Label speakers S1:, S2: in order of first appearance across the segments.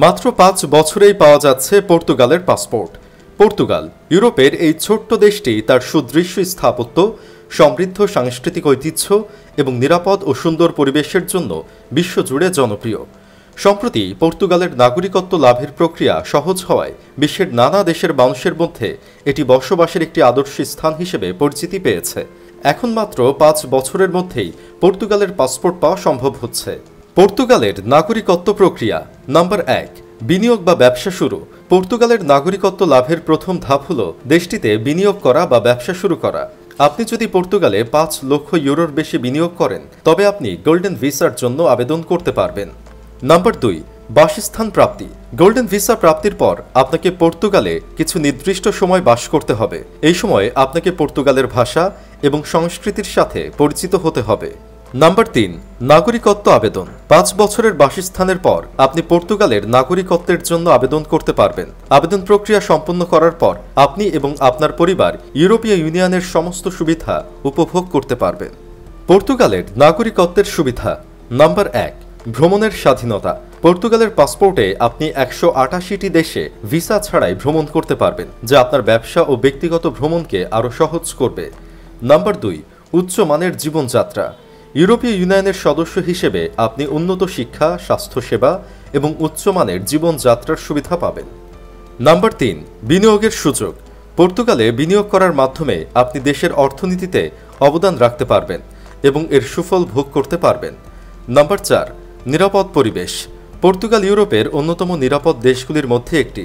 S1: মাত্র ৫ বছরেই পাওয়া যাচ্ছে পর্তুগালের পাসপোর্ট। পর্তুগাল ইউরোপের এই ছোট্ট দেশটি তার সুদৃশ্য স্থাপত্য, সমৃদ্ধ সাংস্কৃতিক ঐতিহ্য এবং নিরাপদ ও সুন্দর পরিবেশের জন্য বিশ্বজুড়ে জনপ্রিয়। সম্প্রতি পর্তুগালের নাগরিকত্ব লাভের প্রক্রিয়া সহজ হওয়ায় বিশ্বের নানা দেশের মানুষের মধ্যে এটি বসবাসের একটি আদর্শ স্থান হিসেবে পরিচিতি পেয়েছে। এখন মাত্র ৫ বছরের মধ্যেই পর্তুগালের পাসপোর্ট পাওয়া সম্ভব হচ্ছে। পর্তুগালের নাগরিকত্ব প্রক্রিয়া। নাম্বার ১, বিনিয়োগ বা ব্যবসা শুরু। পর্তুগালের নাগরিকত্ব লাভের প্রথম ধাপ হল দেশটিতে বিনিয়োগ করা বা ব্যবসা শুরু করা। আপনি যদি পর্তুগালে ৫ লক্ষ ইউরোর বেশি বিনিয়োগ করেন তবে আপনি গোল্ডেন ভিসার জন্য আবেদন করতে পারবেন। নাম্বার ২, বাসস্থান প্রাপ্তি। গোল্ডেন ভিসা প্রাপ্তির পর আপনাকে পর্তুগালে কিছু নির্দিষ্ট সময় বাস করতে হবে। এই সময় আপনাকে পর্তুগালের ভাষা এবং সংস্কৃতির সাথে পরিচিত হতে হবে। নাম্বার ৩, নাগরিকত্ব আবেদন। ৫ বছরের বাসস্থানের পর আপনি পর্তুগালের নাগরিকত্বের জন্য আবেদন করতে পারবেন। আবেদন প্রক্রিয়া সম্পন্ন করার পর আপনি এবং আপনার পরিবার ইউরোপীয় ইউনিয়নের সমস্ত সুবিধা উপভোগ করতে পারবেন। পর্তুগালের নাগরিকত্বের সুবিধা। নাম্বার ১, ভ্রমণের স্বাধীনতা। পর্তুগালের পাসপোর্টে আপনি ১৮৮টি দেশে ভিসা ছাড়াই ভ্রমণ করতে পারবেন, যা আপনার ব্যবসা ও ব্যক্তিগত ভ্রমণকে আরও সহজ করবে। নাম্বার ২, উচ্চমানের জীবনযাত্রা। ইউরোপীয় ইউনিয়নের সদস্য হিসেবে আপনি উন্নত শিক্ষা, স্বাস্থ্যসেবা এবং উচ্চমানের জীবনযাত্রার সুবিধা পাবেন। নাম্বার ৩, বিনিয়োগের সুযোগ। পর্তুগালে বিনিয়োগ করার মাধ্যমে আপনি দেশের অর্থনীতিতে অবদান রাখতে পারবেন এবং এর সুফল ভোগ করতে পারবেন। নাম্বার ৪, নিরাপদ পরিবেশ। পর্তুগাল ইউরোপের অন্যতম নিরাপদ দেশগুলির মধ্যে একটি,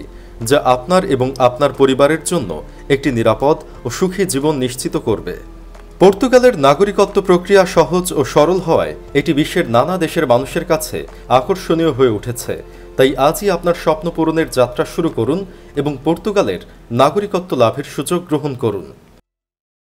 S1: যা আপনার এবং আপনার পরিবারের জন্য একটি নিরাপদ ও সুখী জীবন নিশ্চিত করবে। পর্তুগালের নাগরিকত্ব প্রক্রিয়া সহজ ও সরল হওয়ায় এটি বিশ্বের নানা দেশের মানুষের কাছে আকর্ষণীয় হয়ে উঠেছে। তাই আজই আপনার স্বপ্ন পূরণের যাত্রা শুরু করুন এবং পর্তুগালের নাগরিকত্ব লাভের সুযোগ গ্রহণ করুন।